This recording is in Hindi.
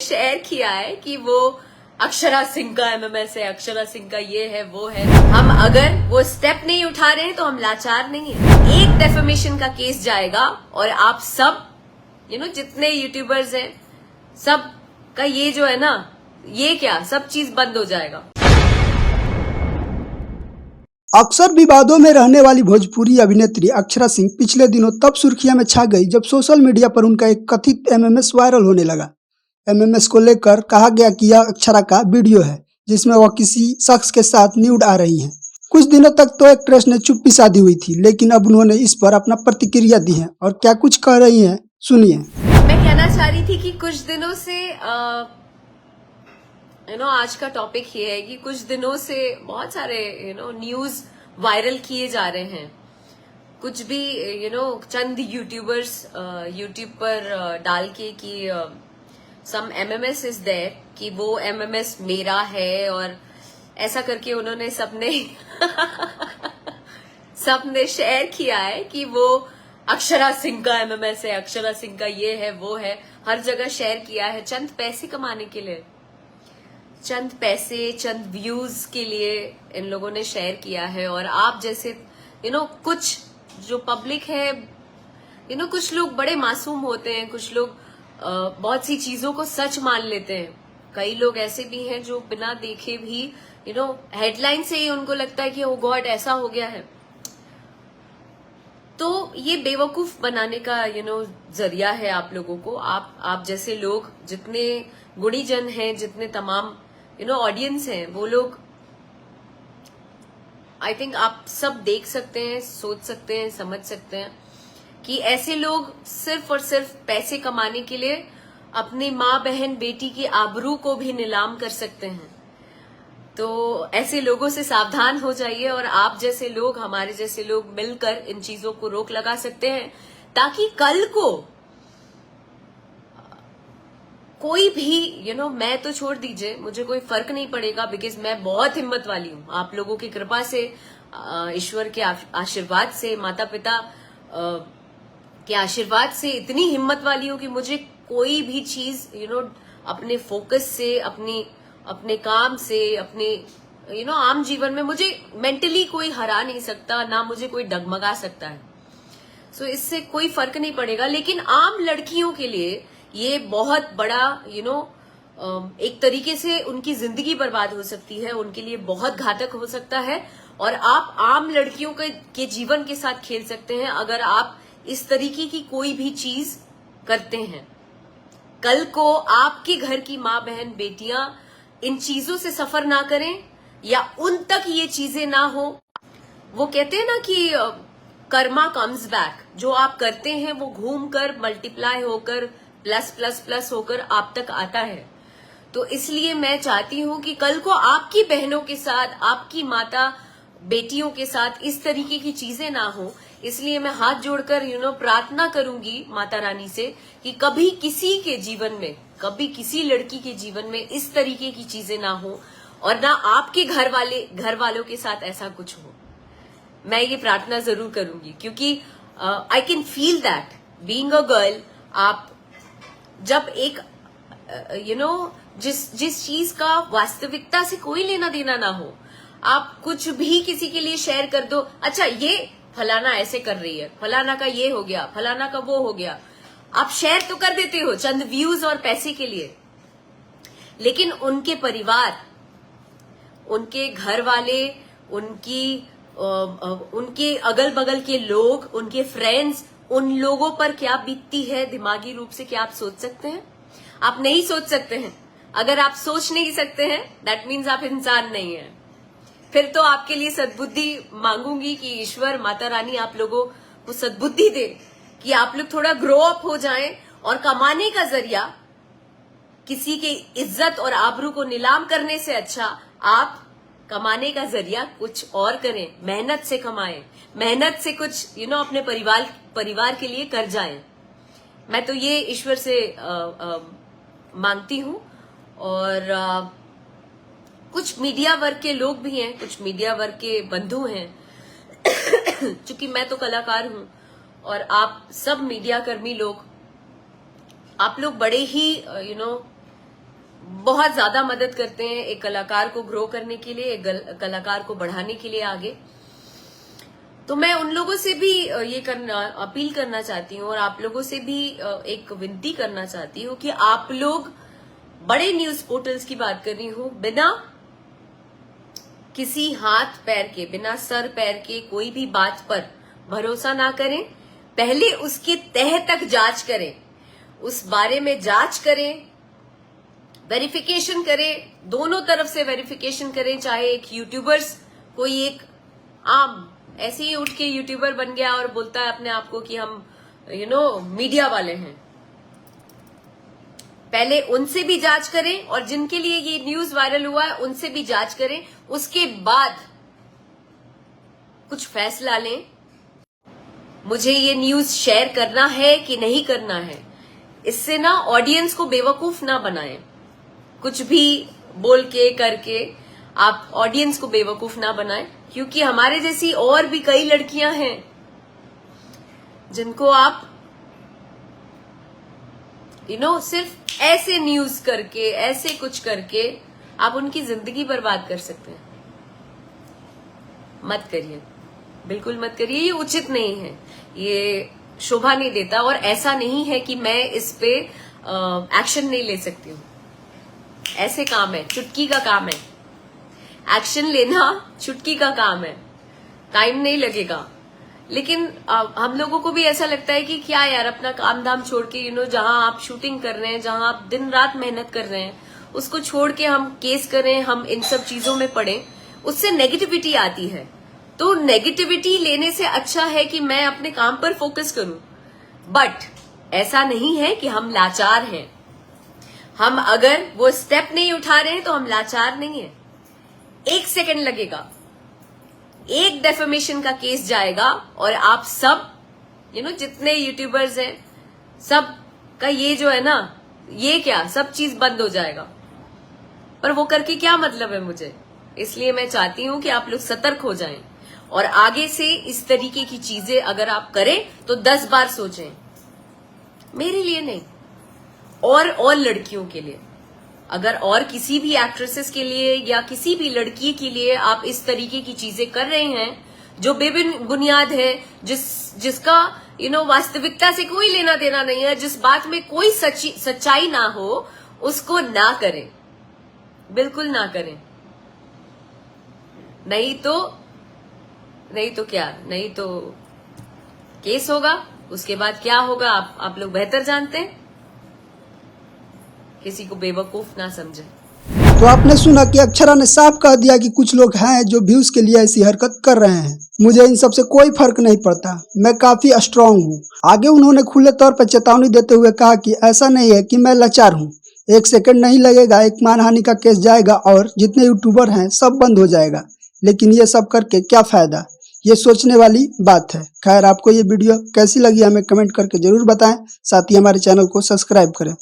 शेयर किया है कि वो अक्षरा सिंह का एमएमएस है, अक्षरा सिंह का ये है वो है। हम अगर वो स्टेप नहीं उठा रहे हैं तो हम लाचार नहीं है। एक डेफेमेशन का केस जाएगा और आप सब जितने यूट्यूबर्स हैं सब का ये जो है ना, ये क्या सब चीज बंद हो जाएगा। अक्सर विवादों में रहने वाली भोजपुरी अभिनेत्री अक्षरा सिंह पिछले दिनों तब सुर्खियां में छा गई जब सोशल मीडिया पर उनका एक कथित एमएमएस वायरल होने लगा। एमएमएस को लेकर कहा गया कि यह अक्षरा का वीडियो है जिसमें वह किसी शख्स के साथ न्यूड आ रही हैं। कुछ दिनों तक तो एक्ट्रेस ने चुप्पी साधी हुई थी, लेकिन अब उन्होंने इस पर अपना प्रतिक्रिया दी है और क्या कुछ कह रही हैं, सुनिए। मैं कहना चाह रही थी कि कुछ दिनों से आज का टॉपिक ये है कि कुछ दिनों से बहुत सारे न्यूज वायरल किए जा रहे हैं। कुछ भी चंद यूट्यूबर्स यूट्यूब पर डाल के कि सम एमएमएस इज देयर, कि वो एमएमएस मेरा है, और ऐसा करके उन्होंने सबने शेयर किया है कि वो अक्षरा सिंह का एमएमएस है, अक्षरा सिंह का ये है वो है। हर जगह शेयर किया है चंद पैसे कमाने के लिए, चंद पैसे, चंद व्यूज के लिए इन लोगों ने शेयर किया है। और आप जैसे कुछ जो पब्लिक है, कुछ लोग बड़े मासूम होते हैं, कुछ लोग बहुत सी चीजों को सच मान लेते हैं। कई लोग ऐसे भी हैं जो बिना देखे भी हेडलाइन से ही उनको लगता है कि ओ गॉड ऐसा हो गया है। तो ये बेवकूफ बनाने का जरिया है आप लोगों को। आप जैसे लोग, जितने गुणीजन हैं, जितने तमाम ऑडियंस हैं, वो लोग आई थिंक आप सब देख सकते हैं, सोच सकते हैं, समझ सकते हैं कि ऐसे लोग सिर्फ और सिर्फ पैसे कमाने के लिए अपनी माँ, बहन, बेटी की आबरू को भी नीलाम कर सकते हैं। तो ऐसे लोगों से सावधान हो जाइए, और आप जैसे लोग, हमारे जैसे लोग मिलकर इन चीजों को रोक लगा सकते हैं, ताकि कल को कोई भी मैं तो छोड़ दीजिए, मुझे कोई फर्क नहीं पड़ेगा, बिकॉज मैं बहुत हिम्मत वाली हूँ। आप लोगों की कृपा से, ईश्वर के आशीर्वाद से, माता पिता के आशीर्वाद से इतनी हिम्मत वाली हूँ कि मुझे कोई भी चीज अपने फोकस से, अपने काम से, अपने आम जीवन में मुझे मेंटली कोई हरा नहीं सकता, ना मुझे कोई डगमगा सकता है। सो इससे कोई फर्क नहीं पड़ेगा। लेकिन आम लड़कियों के लिए ये बहुत बड़ा एक तरीके से उनकी जिंदगी बर्बाद हो सकती है, उनके लिए बहुत घातक हो सकता है। और आप आम लड़कियों के जीवन के साथ खेल सकते हैं अगर आप इस तरीके की कोई भी चीज करते हैं। कल को आपके घर की माँ, बहन, बेटियां इन चीजों से सफर ना करें, या उन तक ये चीजें ना हो। वो कहते हैं ना कि कर्मा कम्स बैक, जो आप करते हैं वो घूमकर, मल्टीप्लाई होकर, प्लस प्लस प्लस होकर आप तक आता है। तो इसलिए मैं चाहती हूं कि कल को आपकी बहनों के साथ, आपकी माता, बेटियों के साथ इस तरीके की चीजें ना हो। इसलिए मैं हाथ जोड़कर प्रार्थना करूंगी माता रानी से कि कभी किसी के जीवन में, कभी किसी लड़की के जीवन में इस तरीके की चीजें ना हो, और ना आपके घर वालों के साथ ऐसा कुछ हो। मैं ये प्रार्थना जरूर करूंगी, क्योंकि I can feel that being a girl. आप जब एक जिस चीज का वास्तविकता से कोई लेना देना ना हो, आप कुछ भी किसी के लिए शेयर कर दो, अच्छा ये फलाना ऐसे कर रही है, फलाना का ये हो गया, फलाना का वो हो गया, आप शेयर तो कर देते हो चंद व्यूज और पैसे के लिए। लेकिन उनके परिवार, उनके घर वाले, उनके अगल बगल के लोग, उनके फ्रेंड्स, उन लोगों पर क्या बीतती है दिमागी रूप से, क्या आप सोच सकते हैं? आप नहीं सोच सकते हैं। अगर आप सोच नहीं सकते हैं, दैट मीन्स आप इंसान नहीं है। फिर तो आपके लिए सद्बुद्धि मांगूंगी कि ईश्वर, माता रानी आप लोगों को सद्बुद्धि दे कि आप लोग थोड़ा ग्रो अप हो जाएं, और कमाने का जरिया किसी के इज्जत और आबरू को नीलाम करने से अच्छा आप कमाने का जरिया कुछ और करें, मेहनत से कमाएं, मेहनत से कुछ अपने परिवार के लिए कर जाएं। मैं तो ये ईश्वर से मांगती हूं। और कुछ मीडिया वर्ग के लोग भी हैं, कुछ मीडिया वर्ग के बंधु हैं चूंकि मैं तो कलाकार हूं, और आप सब मीडिया कर्मी लोग, आप लोग बड़े ही बहुत ज्यादा मदद करते हैं एक कलाकार को ग्रो करने के लिए, एक कलाकार को बढ़ाने के लिए आगे। तो मैं उन लोगों से भी ये करना अपील करना चाहती हूँ और आप लोगों से भी एक विनती करना चाहती हूँ कि आप लोग बड़े न्यूज पोर्टल्स की बात कर रही हूँ, बिना किसी हाथ पैर के, बिना सर पैर के कोई भी बात पर भरोसा ना करें। पहले उसके तह तक जांच करें, उस बारे में जांच करें, वेरिफिकेशन करें, दोनों तरफ से वेरिफिकेशन करें। चाहे एक यूट्यूबर्स, कोई एक आम ऐसे ही उठ के यूट्यूबर बन गया और बोलता है अपने आप को कि हम मीडिया वाले हैं, पहले उनसे भी जांच करें और जिनके लिए ये न्यूज वायरल हुआ है उनसे भी जांच करें, उसके बाद कुछ फैसला लें। मुझे ये न्यूज शेयर करना है कि नहीं करना है, इससे ना ऑडियंस को बेवकूफ ना बनाएं। कुछ भी बोल के करके आप ऑडियंस को बेवकूफ ना बनाएं, क्योंकि हमारे जैसी और भी कई लड़कियां हैं जिनको आप सिर्फ ऐसे न्यूज करके, ऐसे कुछ करके आप उनकी जिंदगी बर्बाद कर सकते हैं। मत करिए, बिल्कुल मत करिए, ये उचित नहीं है, ये शोभा नहीं देता। और ऐसा नहीं है कि मैं इस पे एक्शन नहीं ले सकती हूँ, ऐसे काम है, चुटकी का काम है, एक्शन लेना चुटकी का काम है, टाइम नहीं लगेगा। लेकिन हम लोगों को भी ऐसा लगता है कि क्या यार, अपना काम धाम छोड़ के जहां आप शूटिंग कर रहे हैं, जहां आप दिन रात मेहनत कर रहे हैं, उसको छोड़ के हम केस करें, हम इन सब चीजों में पड़े, उससे नेगेटिविटी आती है। तो नेगेटिविटी लेने से अच्छा है कि मैं अपने काम पर फोकस करूं। बट ऐसा नहीं है कि हम लाचार हैं, हम अगर वो स्टेप नहीं उठा रहे हैं तो हम लाचार नहीं है। 1 सेकंड लगेगा, एक डेफेमेशन का केस जाएगा और आप सब जितने यूट्यूबर्स हैं, सब का ये जो है ना, ये क्या सब चीज बंद हो जाएगा। पर वो करके क्या मतलब है मुझे। इसलिए मैं चाहती हूं कि आप लोग सतर्क हो जाएं और आगे से इस तरीके की चीजें अगर आप करें तो 10 बार सोचें। मेरे लिए नहीं, और लड़कियों के लिए, अगर और किसी भी एक्ट्रेसेस के लिए या किसी भी लड़की के लिए आप इस तरीके की चीजें कर रहे हैं जो बेबुनियाद है, जिसका वास्तविकता से कोई लेना देना नहीं है, जिस बात में कोई सच्चाई ना हो, उसको ना करें, बिल्कुल ना करें। नहीं तो क्या, नहीं तो केस होगा, उसके बाद क्या होगा आप लोग बेहतर जानते हैं। किसी को बेवकूफ ना समझे। तो आपने सुना कि अक्षरा ने साफ कह दिया कि कुछ लोग हैं जो व्यूज के लिए ऐसी हरकत कर रहे हैं। मुझे इन सब से कोई फर्क नहीं पड़ता, मैं काफी स्ट्रांग हूँ। आगे उन्होंने खुले तौर पर चेतावनी देते हुए कहा कि ऐसा नहीं है कि मैं लाचार हूँ, 1 सेकंड नहीं लगेगा, एक मानहानि का केस जाएगा और जितने यूट्यूबर हैं सब बंद हो जाएगा। लेकिन ये सब करके क्या फायदा, ये सोचने वाली बात है। खैर, आपको ये वीडियो कैसी लगी हमें कमेंट करके जरूर बताएं, साथ ही हमारे चैनल को सब्सक्राइब करें।